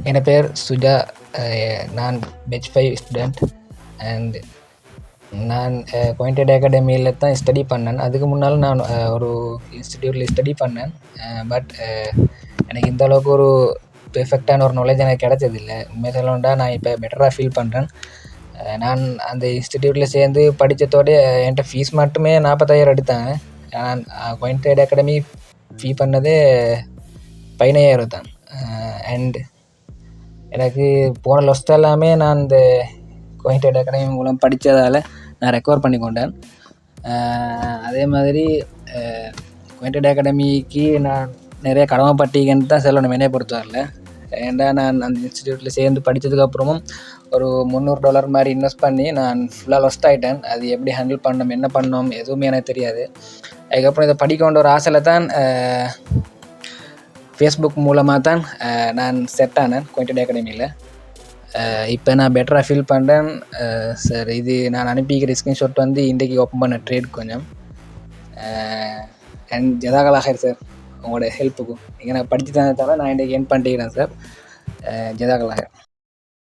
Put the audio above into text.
என் பேர் சுஜா. நான் batch 5 student. And நான் குயின்டட் அகாடமியில் தான் ஸ்டடி பண்ணேன். அதுக்கு முன்னால் நான் ஒரு இன்ஸ்டிடியூட்டில் ஸ்டடி பண்ணேன். பட் எனக்கு இந்த அளவுக்கு ஒரு பெர்ஃபெக்டான ஒரு நாலேஜ் எனக்கு கிடைச்சதில்லை. உண்மையை சொல்லணும்னா நான் இப்போ பெட்டராக ஃபீல் பண்ணுறேன். நான் அந்த இன்ஸ்டிடியூட்டில் சேர்ந்து படித்ததோடு என்கிட்ட ஃபீஸ் மட்டுமே 40,000 எடுத்தாங்க. நான் குயின்டட் அகாடமி ஃபீ பண்ணதே 15,000 தான். அண்ட் எனக்கு போன லொஸ்ட் எல்லாமே நான் இந்த குயின்டட் அகாடமி மூலம் படித்ததால் நான் ரெக்கவர் பண்ணி கொண்டேன். அதே மாதிரி குயின்டட் அகாடமிக்கு நான் நிறைய கடமைப்பட்டிருக்கேன்னு தான் சொல்லணும் என்னைய பொறுத்தவரையில். ஏன்டா நான் அந்த இன்ஸ்டிடியூட்டில் சேர்ந்து படித்ததுக்கப்புறமும் ஒரு $300 மாதிரி இன்வெஸ்ட் பண்ணி நான் ஃபுல்லாக லொஸ்ட் ஆகிட்டேன். அது எப்படி ஹேண்டில் பண்ணணும், என்ன பண்ணணும் எதுவுமே எனக்கு தெரியாது. அதுக்கப்புறம் இதை படிக்க வேண்டிய ஒரு ஆசையில் தான் ஃபேஸ்புக் மூலமாக தான் நான் செட் ஆனேன் குயின்டட் அகாடமியில். இப்போ நான் பெட்டராக ஃபீல் பண்ணுறேன் சார். இது நான் அனுப்பிக்கிற ஸ்க்ரீன்ஷாட் வந்து இன்றைக்கி ஓப்பன் பண்ண ட்ரேட் கொஞ்சம். அண்ட் ஜதாகலாக சார் உங்களோட ஹெல்ப்புக்கும். நீங்கள் நான் படித்து தந்ததால் நான் இன்றைக்கி என் பண்ணிக்கிறேன் சார். ஜதாகலாக.